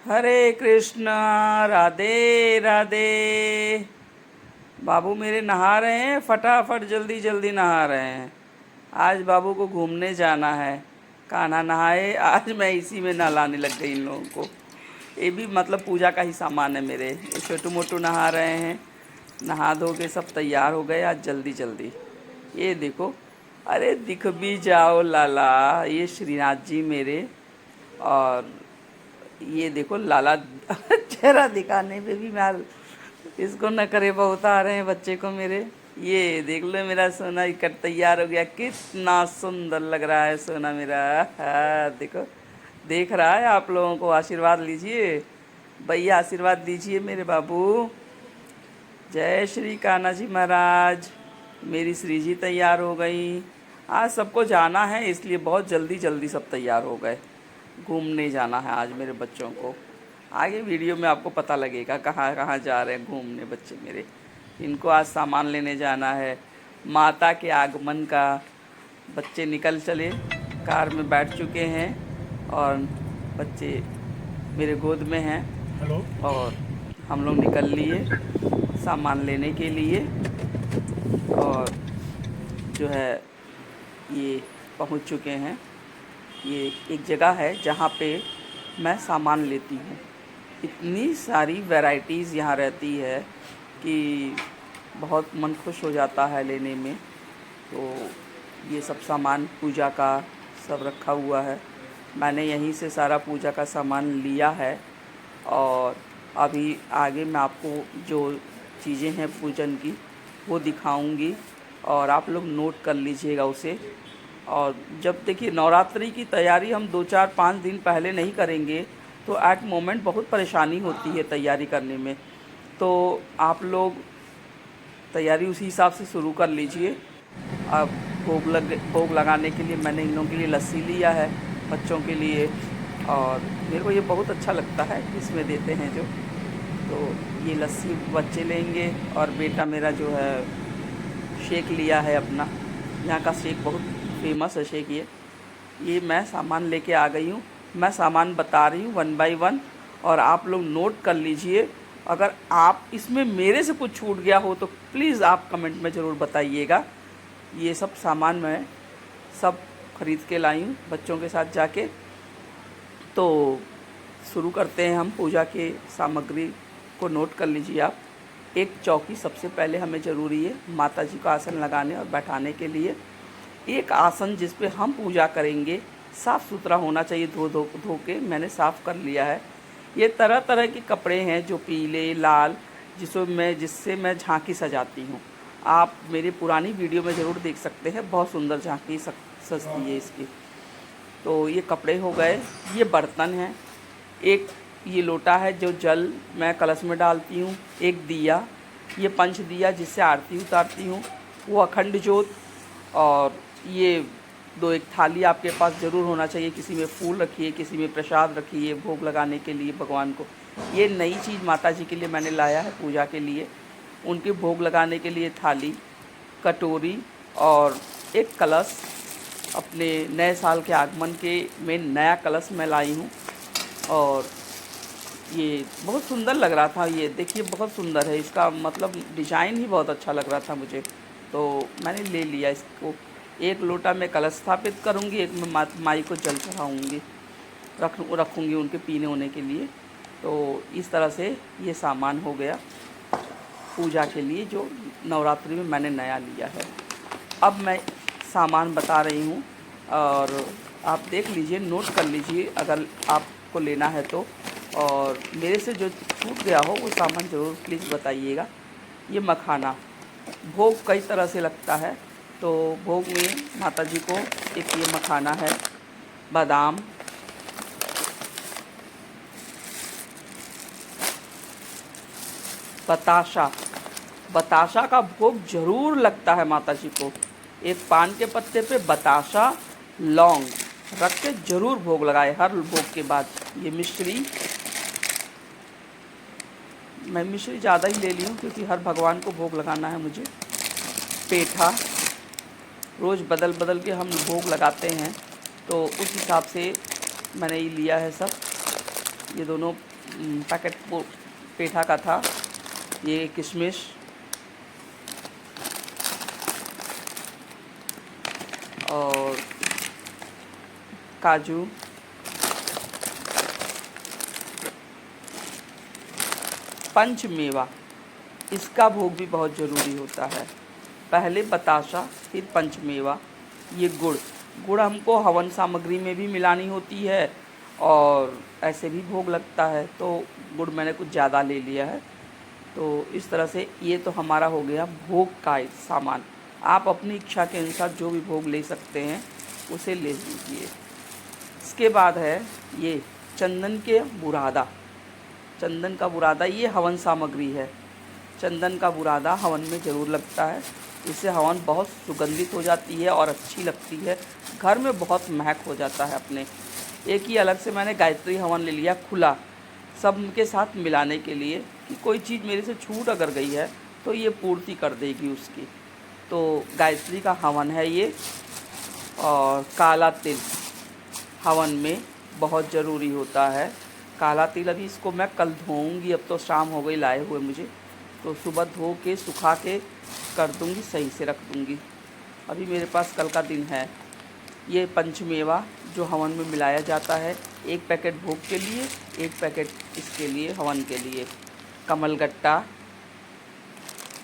हरे कृष्णा। राधे राधे। बाबू मेरे नहा रहे हैं, फटाफट जल्दी जल्दी नहा रहे हैं। आज बाबू को घूमने जाना है। कान्हा नहाए, आज मैं इसी में नहलाने लग गई इन लोगों को। ये भी मतलब पूजा का ही सामान है मेरे। ये छोटू मोटू नहा रहे हैं। नहा धो के सब तैयार हो गए आज जल्दी जल्दी। ये देखो, अरे दिख भी जाओ लाला, ये श्रीनाथ जी मेरे। और ये देखो लाला चेहरा दिखाने पे भी मैं इसको न करे बहुत आ रहे हैं बच्चे को मेरे। ये देख लो मेरा सोना इकट्ठ तैयार हो गया, कितना सुंदर लग रहा है सोना मेरा। हाँ देखो, देख रहा है आप लोगों को। आशीर्वाद लीजिए भैया, आशीर्वाद दीजिए मेरे बाबू। जय श्री कान्हा जी महाराज। मेरी श्री जी तैयार हो गई। आज सबको जाना है इसलिए बहुत जल्दी जल्दी सब तैयार हो गए। घूमने जाना है आज मेरे बच्चों को। आगे वीडियो में आपको पता लगेगा कहाँ कहाँ जा रहे हैं घूमने बच्चे मेरे। इनको आज सामान लेने जाना है माता के आगमन का। बच्चे निकल चले, कार में बैठ चुके हैं और बच्चे मेरे गोद में हैं। हेलो। और हम लोग निकल लिए सामान लेने के लिए। और जो है ये पहुंच चुके हैं। ये एक जगह है जहाँ पे मैं सामान लेती हूँ। इतनी सारी वैराइटीज़ यहाँ रहती है कि बहुत मन खुश हो जाता है लेने में। तो ये सब सामान पूजा का सब रखा हुआ है। मैंने यहीं से सारा पूजा का सामान लिया है। और अभी आगे मैं आपको जो चीज़ें हैं पूजन की वो दिखाऊंगी और आप लोग नोट कर लीजिएगा उसे। और जब देखिए नवरात्रि की तैयारी हम 2 4 5 दिन पहले नहीं करेंगे तो एट मोमेंट बहुत परेशानी होती है तैयारी करने में। तो आप लोग तैयारी उसी हिसाब से शुरू कर लीजिए। अब भोग लगाने के लिए मैंने इन लोगों के लिए लस्सी लिया है बच्चों के लिए। और मेरे को ये बहुत अच्छा लगता है इसमें देते हैं जो। तो ये लस्सी बच्चे लेंगे और बेटा मेरा जो है शेक लिया है अपना। यहाँ का शेक बहुत फेमस है शेक। ये मैं सामान लेके आ गई हूँ। मैं सामान बता रही हूँ 1 बाय 1 और आप लोग नोट कर लीजिए। अगर आप इसमें मेरे से कुछ छूट गया हो तो प्लीज़ आप कमेंट में ज़रूर बताइएगा। ये सब सामान मैं सब खरीद के लाई हूँ बच्चों के साथ जाके। तो शुरू करते हैं हम पूजा के सामग्री को। नोट कर लीजिए आप। एक चौकी सबसे पहले हमें ज़रूरी है माता जी को आसन लगाने और बैठाने के लिए। एक आसन जिस पे हम पूजा करेंगे साफ़ सुथरा होना चाहिए, धो के मैंने साफ़ कर लिया है। ये तरह तरह के कपड़े हैं जो पीले लाल जिससे मैं झांकी सजाती हूँ। आप मेरी पुरानी वीडियो में ज़रूर देख सकते हैं, बहुत सुंदर झांकी सजती है इसकी। तो ये कपड़े हो गए। ये बर्तन हैं। एक ये लोटा है जो जल मैं कलश में डालती हूँ। एक दिया, ये पंच दिया जिससे आरती उतारती हूँ। वो अखंड ज्योत। और ये एक थाली आपके पास ज़रूर होना चाहिए। किसी में फूल रखिए, किसी में प्रसाद रखिए भोग लगाने के लिए भगवान को। ये नई चीज़ माता जी के लिए मैंने लाया है पूजा के लिए। उनके भोग लगाने के लिए थाली, कटोरी और एक कलश। अपने नए साल के आगमन के में नया कलश मैं लाई हूँ। और ये बहुत सुंदर लग रहा था। ये देखिए बहुत सुंदर है, इसका मतलब डिज़ाइन ही बहुत अच्छा लग रहा था मुझे। तो मैंने ले लिया इसको। एक लोटा में कलश स्थापित करूँगी, एक में माई को जल चढ़ाऊँगी, रखूँगी उनके पीने होने के लिए। तो इस तरह से ये सामान हो गया पूजा के लिए जो नवरात्रि में मैंने नया लिया है। अब मैं सामान बता रही हूँ और आप देख लीजिए, नोट कर लीजिए अगर आपको लेना है तो। और मेरे से जो छूट गया हो वो सामान ज़रूर प्लीज़ बताइएगा। ये मखाना भोग कई तरह से लगता है। तो भोग में माता जी को एक ये मखाना है, बादाम, बताशा। बताशा का भोग ज़रूर लगता है माता जी को। एक पान के पत्ते पे बताशा लौंग रख के ज़रूर भोग लगाए हर भोग के बाद। ये मिश्री, मैं मिश्री ज़्यादा ही ले ली हूँ क्योंकि हर भगवान को भोग लगाना है मुझे। पेठा, रोज़ बदल बदल के हम भोग लगाते हैं तो उस हिसाब से मैंने ये लिया है सब। ये दोनों पैकेट पेठा का था। ये किशमिश और काजू, पंचमेवा, इसका भोग भी बहुत ज़रूरी होता है। पहले बताशा, फिर पंचमेवा। ये गुड़ हमको हवन सामग्री में भी मिलानी होती है और ऐसे भी भोग लगता है, तो गुड़ मैंने कुछ ज़्यादा ले लिया है। तो इस तरह से ये तो हमारा हो गया भोग का सामान। आप अपनी इच्छा के अनुसार जो भी भोग ले सकते हैं उसे ले लीजिए। इसके बाद है ये चंदन के बुरादा। चंदन का बुरादा ये हवन सामग्री है। चंदन का बुरादा हवन में ज़रूर लगता है। इससे हवन बहुत सुगंधित हो जाती है और अच्छी लगती है, घर में बहुत महक हो जाता है अपने। एक ही अलग से मैंने गायत्री हवन ले लिया खुला, सब के साथ मिलाने के लिए कि कोई चीज़ मेरे से छूट अगर गई है तो ये पूर्ति कर देगी उसकी। तो गायत्री का हवन है ये। और काला तिल हवन में बहुत ज़रूरी होता है। काला तिल अभी इसको मैं कल धोऊंगी, अब तो शाम हो गई लाए हुए मुझे, तो सुबह धो के सुखा के कर दूंगी, सही से रख दूंगी। अभी मेरे पास कल का दिन है। ये पंचमेवा जो हवन में मिलाया जाता है, एक पैकेट भोग के लिए, एक पैकेट इसके लिए हवन के लिए। कमलगट्टा,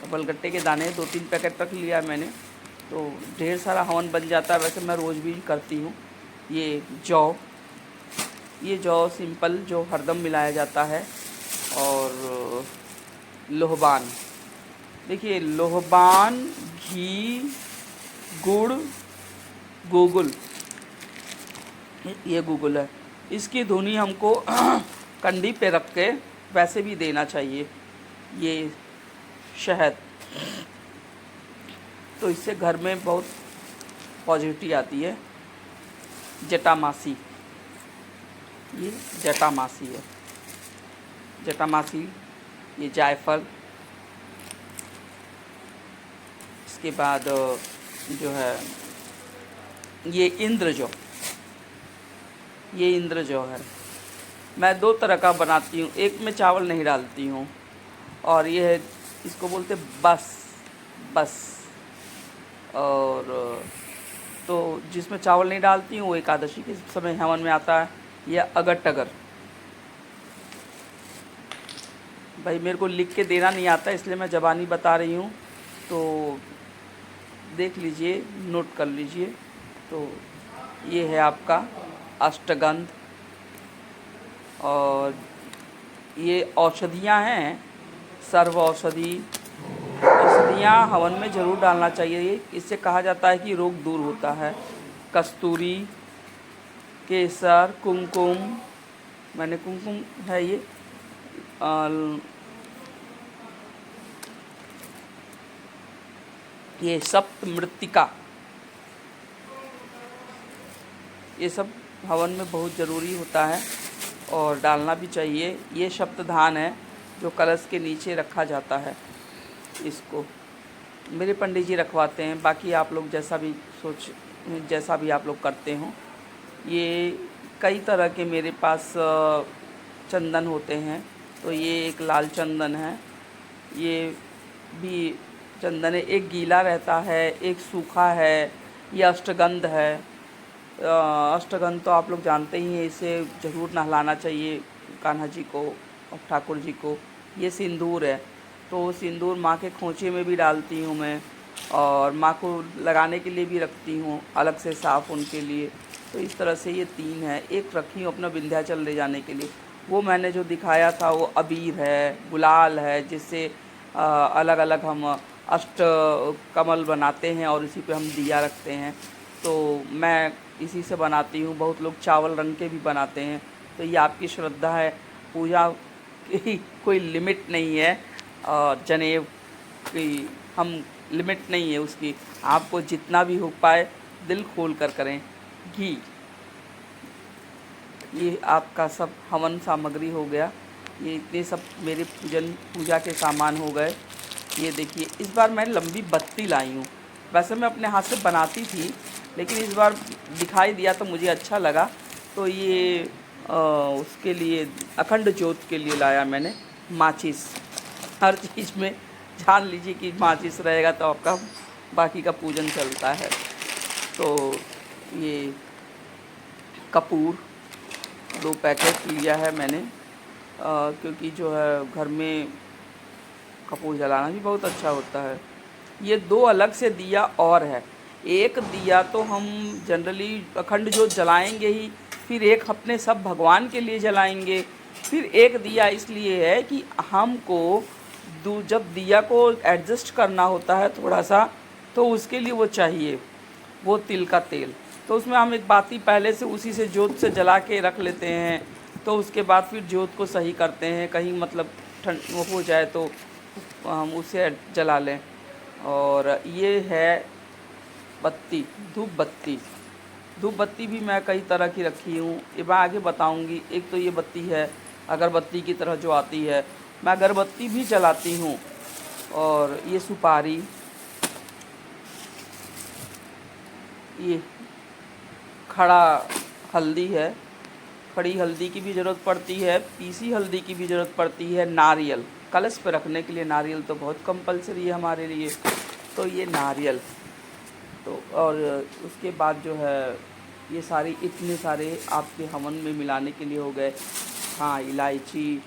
कमलगट्टे के दाने 2-3 पैकेट रख लिया मैंने, तो ढेर सारा हवन बन जाता है। वैसे मैं रोज़ भी करती हूँ। ये जौ, ये जौ सिंपल जो हरदम मिलाया जाता है। और लोहबान, देखिए लोहबान, घी, गुड़, गूगल, ये गूगल है, इसकी धुनी हमको कंडी पे रख के वैसे भी देना चाहिए। ये शहद, तो इससे घर में बहुत पॉजिटिविटी आती है। जटामासी, ये जटामासी है, जटामासी। ये जायफल, इसके बाद जो है ये इंद्रजौ, ये इंद्रजौ है। मैं 2 तरह का बनाती हूँ, एक में चावल नहीं डालती हूँ, और ये है इसको बोलते बस। और तो जिसमें चावल नहीं डालती हूँ वो एकादशी के समय हवन में आता है। यह अगर टगर, भाई मेरे को लिख के देना नहीं आता इसलिए मैं ज़बानी बता रही हूँ, तो देख लीजिए, नोट कर लीजिए। तो ये है आपका अष्टगंध। और ये औषधियाँ हैं, सर्व औषधियाँ हवन में ज़रूर डालना चाहिए। इससे कहा जाता है कि रोग दूर होता है। कस्तूरी, केसर, कुमकुम, मैंने कुमकुम है ये सप्त मृत्तिका, ये सब हवन में बहुत ज़रूरी होता है और डालना भी चाहिए। ये सप्तधान है जो कलश के नीचे रखा जाता है, इसको मेरे पंडित जी रखवाते हैं। बाकी आप लोग जैसा भी आप लोग करते हो। ये कई तरह के मेरे पास चंदन होते हैं, तो ये एक लाल चंदन है, ये भी चंदन है। एक गीला रहता है, एक सूखा है, ये अष्टगंध है। अष्टगंध तो आप लोग जानते ही हैं, इसे ज़रूर नहलाना चाहिए कान्हा जी को और ठाकुर जी को। ये सिंदूर है, तो सिंदूर माँ के खोंचे में भी डालती हूँ मैं, और माँ को लगाने के लिए भी रखती हूँ अलग से साफ़ उनके लिए। तो इस तरह से ये 3 है। एक रखी हूँ अपना विंध्याचल ले जाने के लिए, वो मैंने जो दिखाया था वो अबीर है, गुलाल है, जिससे अलग अलग हम अष्ट कमल बनाते हैं और इसी पे हम दिया रखते हैं। तो मैं इसी से बनाती हूँ। बहुत लोग चावल रंग के भी बनाते हैं, तो ये आपकी श्रद्धा है। पूजा की कोई लिमिट नहीं है, और जनेब की हम लिमिट नहीं है उसकी, आपको जितना भी हो पाए दिल खोल कर करें। घी, ये आपका सब हवन सामग्री हो गया। ये इतने सब मेरे पूजा के सामान हो गए। ये देखिए, इस बार मैं लंबी बत्ती लाई हूँ। वैसे मैं अपने हाथ से बनाती थी, लेकिन इस बार दिखाई दिया तो मुझे अच्छा लगा। तो ये उसके लिए अखंड ज्योत के लिए लाया मैंने माचिस। हर चीज़ में जान लीजिए कि माचिस रहेगा तो आपका बाकी का पूजन चलता है। तो ये कपूर 2 पैकेट लिया है मैंने, क्योंकि जो है घर में कपूर जलाना भी बहुत अच्छा होता है। ये 2 अलग से दिया और है। एक दिया तो हम जनरली अखंड ज्योत जलाएंगे ही, फिर एक अपने सब भगवान के लिए जलाएंगे, फिर एक दिया इसलिए है कि हमको जब दिया को एडजस्ट करना होता है थोड़ा सा, तो उसके लिए वो चाहिए, वो तिल का तेल। तो उसमें हम एक बाती पहले से उसी से ज्योत से जला के रख लेते हैं, तो उसके बाद फिर ज्योत को सही करते हैं, कहीं मतलब ठंड हो जाए तो हम उसे जला लें। और ये है बत्ती, धूप बत्ती। धूप बत्ती भी मैं कई तरह की रखी हूँ, ये मैं आगे बताऊँगी। एक तो ये बत्ती है अगरबत्ती की तरह जो आती है, मैं अगरबत्ती भी जलाती हूँ। और ये सुपारी, ये खड़ा हल्दी है, खड़ी हल्दी की भी ज़रूरत पड़ती है, पीसी हल्दी की भी ज़रूरत पड़ती है। नारियल, कलश पे रखने के लिए नारियल तो बहुत कंपलसरी है हमारे लिए, तो ये नारियल। तो और उसके बाद जो है ये सारी इतने सारे आपके हवन में मिलाने के लिए हो गए। हाँ, इलायची,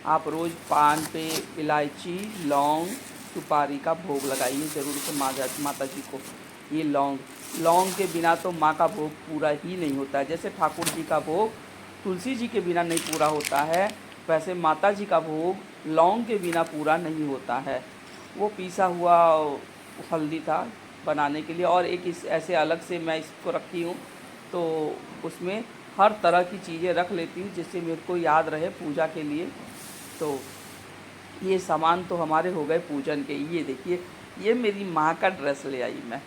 आप रोज़ पान पे इलायची, लौंग, सुपारी का भोग लगाइए ज़रूर से माता जी को। ये लौंग, लौंग के बिना तो माँ का भोग पूरा ही नहीं होता है। जैसे ठाकुर जी का भोग तुलसी जी के बिना नहीं पूरा होता है, वैसे माता जी का भोग लौंग के बिना पूरा नहीं होता है। वो पीसा हुआ हल्दी था बनाने के लिए, और एक इस ऐसे अलग से मैं इसको रखी हूँ, तो उसमें हर तरह की चीज़ें रख लेती हूँ जिससे मेरे को याद रहे पूजा के लिए। तो ये सामान तो हमारे हो गए पूजन के। ये देखिए, ये मेरी माँ का ड्रेस ले आई मैं,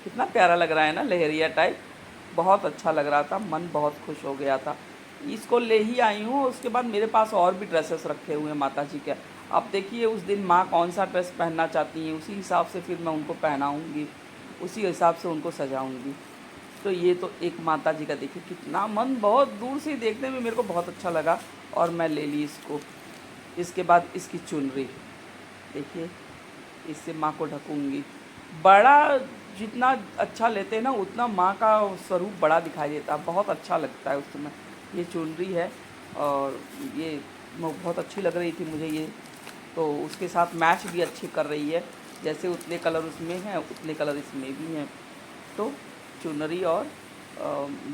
कितना प्यारा लग रहा है ना, लहरिया टाइप, बहुत अच्छा लग रहा था, मन बहुत खुश हो गया था। इसको ले ही आई हूँ। उसके बाद मेरे पास और भी ड्रेसेस रखे हुए हैं माता जी के। अब देखिए उस दिन माँ कौन सा ड्रेस पहनना चाहती हैं, उसी हिसाब से फिर मैं उनको पहनाऊँगी, उसी हिसाब से उनको सजाऊँगी। तो ये तो एक माता जी का देखिए कितना मन, बहुत दूर से देखने में मेरे को बहुत अच्छा लगा और मैं ले ली इसको। इसके बाद इसकी चुनरी देखिए, इससे माँ को ढकूँगी। बड़ा जितना अच्छा लेते हैं ना उतना माँ का स्वरूप बड़ा दिखाई देता है, बहुत अच्छा लगता है उस समय। ये चुनरी है और ये बहुत अच्छी लग रही थी मुझे ये, तो उसके साथ मैच भी अच्छी कर रही है। जैसे उतने कलर उसमें हैं उतने कलर इसमें भी हैं। तो चुनरी और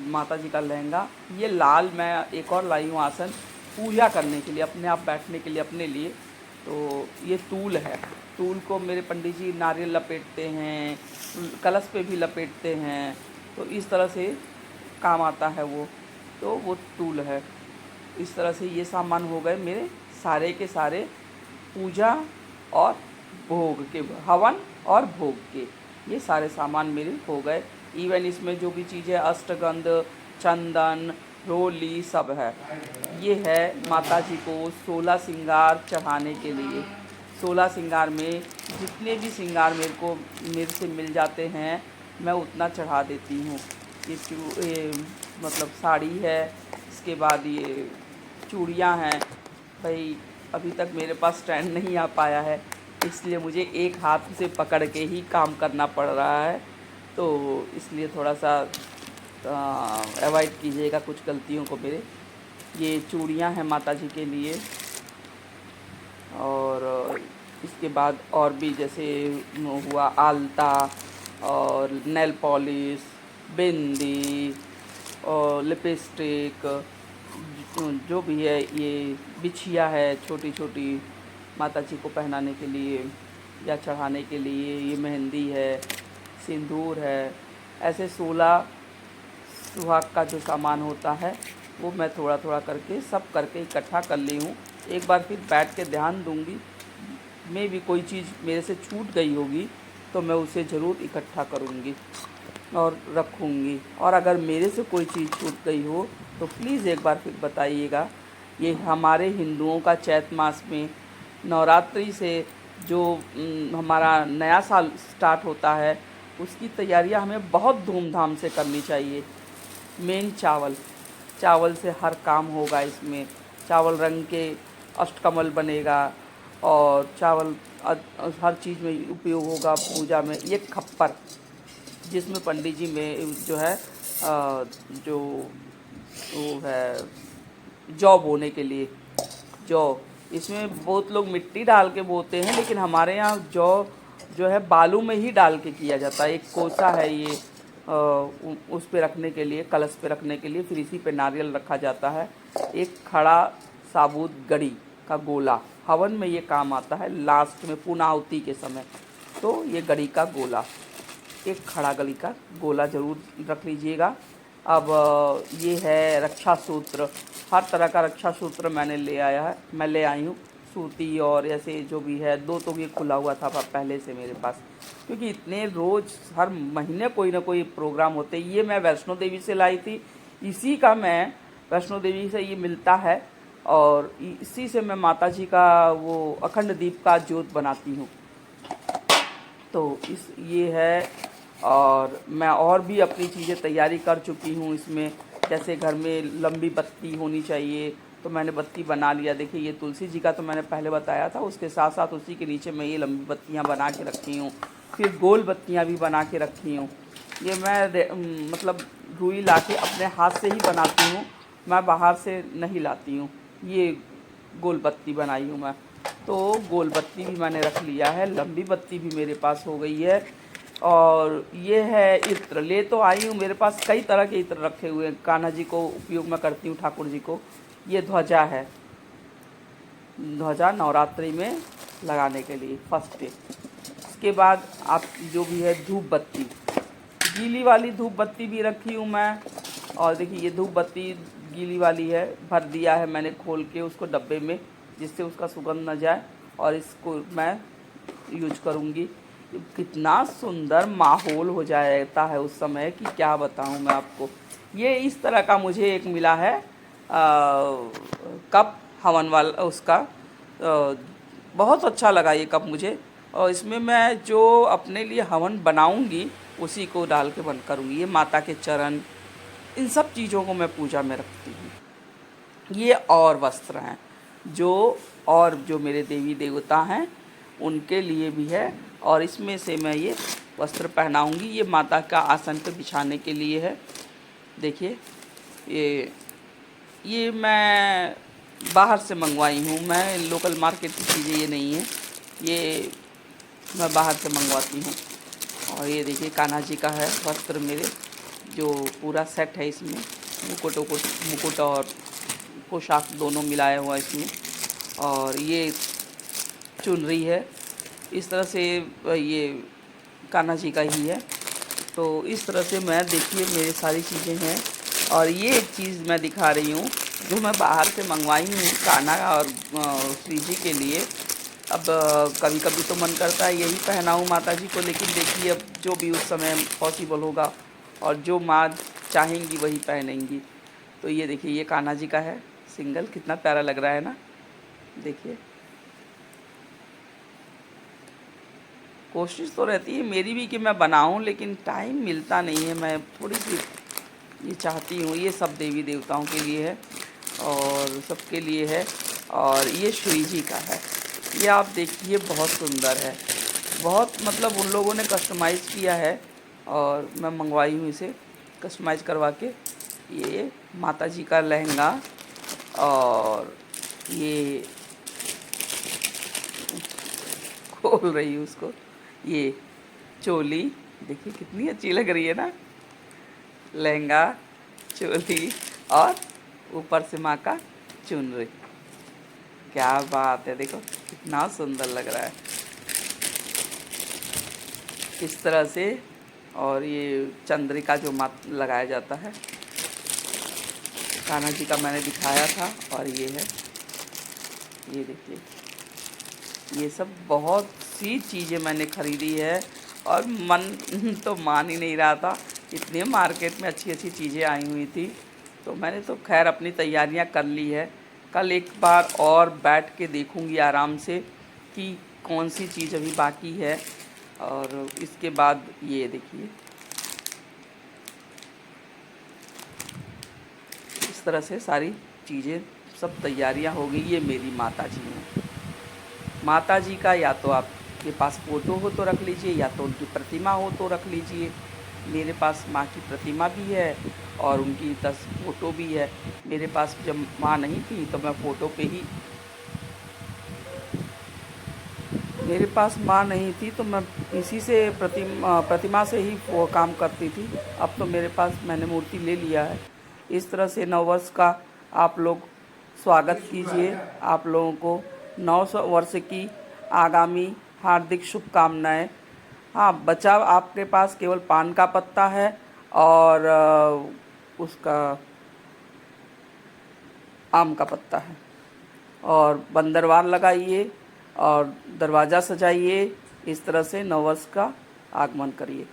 माता जी का लहंगा। ये लाल मैं एक और लाई हूँ आसन पूजा करने के लिए, अपने आप बैठने के लिए अपने लिए। तो ये तूल है, तूल को मेरे पंडित जी नारियल लपेटते हैं, कलश पे भी लपेटते हैं, तो इस तरह से काम आता है वो। तो वो तूल है। इस तरह से ये सामान हो गए मेरे सारे के सारे पूजा और भोग के, हवन और भोग के, ये सारे सामान मेरे हो गए। इवन इसमें जो भी चीज़ें अष्टगंध, चंदन, रोली सब है। ये है माता जी को 16 श्रृंगार चढ़ाने के लिए। 16 श्रृंगार में जितने भी श्रृंगार मेरे से मिल जाते हैं मैं उतना चढ़ा देती हूँ। ये मतलब साड़ी है, इसके बाद ये चूड़ियाँ हैं। भाई अभी तक मेरे पास स्टैंड नहीं आ पाया है, इसलिए मुझे एक हाथ से पकड़ के ही काम करना पड़ रहा है, तो इसलिए थोड़ा सा अवॉइड कीजिएगा कुछ गलतियों को मेरे। ये चूड़ियाँ हैं माता जी के लिए। और इसके बाद और भी जैसे हुआ आलता और नेल पॉलिश, बिंदी और लिपस्टिक, जो भी है, ये बिछिया है छोटी छोटी माता जी को पहनाने के लिए या चढ़ाने के लिए, ये मेहंदी है, सिंदूर है। ऐसे 16 सुहाग का जो सामान होता है वो मैं थोड़ा थोड़ा करके सब करके इकट्ठा कर ली हूँ। एक बार फिर बैठ के ध्यान दूँगी, में भी कोई चीज़ मेरे से छूट गई होगी तो मैं उसे ज़रूर इकट्ठा करूँगी और रखूँगी। और अगर मेरे से कोई चीज़ छूट गई हो तो प्लीज़ एक बार फिर बताइएगा। ये हमारे हिंदुओं का चैत मास में नवरात्रि से जो हमारा नया साल स्टार्ट होता है उसकी तैयारियां हमें बहुत धूमधाम से करनी चाहिए। मेन चावल, चावल से हर काम होगा इसमें। चावल रंग के अष्टकमल बनेगा और चावल हर चीज़ में उपयोग होगा। पूजा में ये खप्पर, जिसमें पंडित जी में जो है जो वो है जौ बोने के लिए, जौ, इसमें बहुत लोग मिट्टी डाल के बोते हैं, लेकिन हमारे यहाँ जौ जो है बालू में ही डाल के किया जाता है। एक कोसा है ये उस पे रखने के लिए, कलश पे रखने के लिए, फिर इसी पे नारियल रखा जाता है। एक खड़ा साबुत गड़ी का गोला, हवन में ये काम आता है लास्ट में पूर्णाहुति के समय। तो ये गड़ी का गोला, एक खड़ा गड़ी का गोला ज़रूर रख लीजिएगा। अब ये है रक्षा सूत्र, हर तरह का रक्षा सूत्र मैं ले आई हूँ, सूती और ऐसे जो भी है। 2 तो ये खुला हुआ था पहले से मेरे पास, क्योंकि इतने रोज़ हर महीने कोई ना कोई प्रोग्राम होते। ये मैं वैष्णो देवी से लाई थी, इसी का मैं वैष्णो देवी से ये मिलता है, और इसी से मैं माता जी का वो अखंड दीप का ज्योत बनाती हूँ। तो ये है, और मैं और भी अपनी चीज़ें तैयारी कर चुकी हूँ इसमें। जैसे घर में लंबी बत्ती होनी चाहिए, तो मैंने बत्ती बना लिया। देखिए ये तुलसी जी का तो मैंने पहले बताया था, उसके साथ साथ उसी के नीचे मैं ये लंबी बत्तियाँ बना के रखी हूँ। फिर गोल बत्तियाँ भी बना के रखी हूँ। ये मैं मतलब रुई ला के अपने हाथ से ही बनाती हूँ, मैं बाहर से नहीं लाती हूँ। ये गोल बत्ती बनाई हूँ मैं, तो गोल बत्ती भी मैंने रख लिया है, लंबी बत्ती भी मेरे पास हो गई है। और ये है इत्र, ले तो आई हूँ, मेरे पास कई तरह के इत्र रखे हुए हैं। कान्हा जी को उपयोग मैं करती हूँ, ठाकुर जी को। ये ध्वजा है, ध्वजा नवरात्रि में लगाने के लिए फर्स्ट डे। इसके बाद आप जो भी है धूप बत्ती, गीली वाली धूप बत्ती भी रखी हूँ मैं। और देखिए ये धूप बत्ती गीली वाली है, भर दिया है मैंने खोल के उसको डब्बे में, जिससे उसका सुगंध न जाए, और इसको मैं यूज करूँगी। कितना सुंदर माहौल हो जाता है उस समय कि क्या बताऊँ मैं आपको। ये इस तरह का मुझे एक मिला है कप, हवन वाला उसका। बहुत अच्छा लगा ये कप मुझे, और इसमें मैं जो अपने लिए हवन बनाऊंगी उसी को डाल के बंद करूँगी। ये माता के चरण, इन सब चीज़ों को मैं पूजा में रखती हूँ। ये और वस्त्र हैं जो मेरे देवी देवता हैं उनके लिए भी है, और इसमें से मैं ये वस्त्र पहनाऊँगी। ये माता का आसन पर बिछाने के लिए है। देखिए ये मैं बाहर से मंगवाई हूँ, मैं लोकल मार्केट की चीज़ें ये नहीं है, ये मैं बाहर से मंगवाती हूँ। और ये देखिए कान्हा जी का है वस्त्र मेरे, जो पूरा सेट है इसमें, मुकुट और पोशाक दोनों मिलाया हुआ इसमें। और ये चुनरी है, इस तरह से ये कान्हा जी का ही है। तो इस तरह से मैं, देखिए मेरी सारी चीज़ें हैं। और ये एक चीज़ मैं दिखा रही हूँ जो मैं बाहर से मंगवाई हूँ कान्हा और श्री जी के लिए। अब कभी कभी तो मन करता है यही पहनाऊँ माता जी को, लेकिन देखिए अब जो भी उस समय पॉसिबल होगा और जो माँ चाहेंगी वही पहनेंगी। तो ये देखिए ये कान्हा जी का है सिंगल, कितना प्यारा लग रहा है ना। देखिए कोशिश तो रहती है मेरी भी कि मैं बनाऊं, लेकिन टाइम मिलता नहीं है। मैं थोड़ी सी ये चाहती हूँ, ये सब देवी देवताओं के लिए है और सबके लिए है। और ये श्री जी का है, ये आप देखिए बहुत सुंदर है, बहुत मतलब उन लोगों ने कस्टमाइज़ किया है, और मैं मंगवाई हूँ इसे कस्टमाइज़ करवा के। ये माता जी का लहंगा, और ये खोल रही हूँ उसको, ये चोली देखिए कितनी अच्छी लग रही है ना, लहंगा, चोली, और ऊपर से माँ का चुनरी। क्या बात है, देखो कितना सुंदर लग रहा है इस तरह से। और ये चंद्रिका जो माथ लगाया जाता है, कान्हा जी का मैंने दिखाया था। और ये है, ये देखिए ये सब बहुत सी चीज़ें मैंने ख़रीदी है, और मन तो मान ही नहीं रहा था, इतने मार्केट में अच्छी अच्छी चीज़ें आई हुई थी। तो मैंने तो खैर अपनी तैयारियां कर ली है। कल एक बार और बैठ के देखूंगी आराम से कि कौन सी चीज़ अभी बाकी है। और इसके बाद ये देखिए इस तरह से सारी चीज़ें सब तैयारियां हो गई। ये मेरी माता जी हैं। माता जी का या तो आपके पास फ़ोटो हो तो रख लीजिए, या तो उनकी प्रतिमा हो तो रख लीजिए। मेरे पास माँ की प्रतिमा भी है और उनकी 10 फ़ोटो भी है। मेरे पास जब माँ नहीं थी तो मैं फ़ोटो पे ही मेरे पास माँ नहीं थी तो मैं इसी से प्रतिमा से ही वो काम करती थी। अब तो मेरे पास मैंने मूर्ति ले लिया है। इस तरह से नववर्ष का आप लोग स्वागत कीजिए। आप लोगों को नव वर्ष की आगामी हार्दिक शुभकामनाएं। हाँ, बचा आपके पास केवल पान का पत्ता है और उसका आम का पत्ता है। और बंदरवाल लगाइए और दरवाज़ा सजाइए। इस तरह से नववर्ष का आगमन करिए।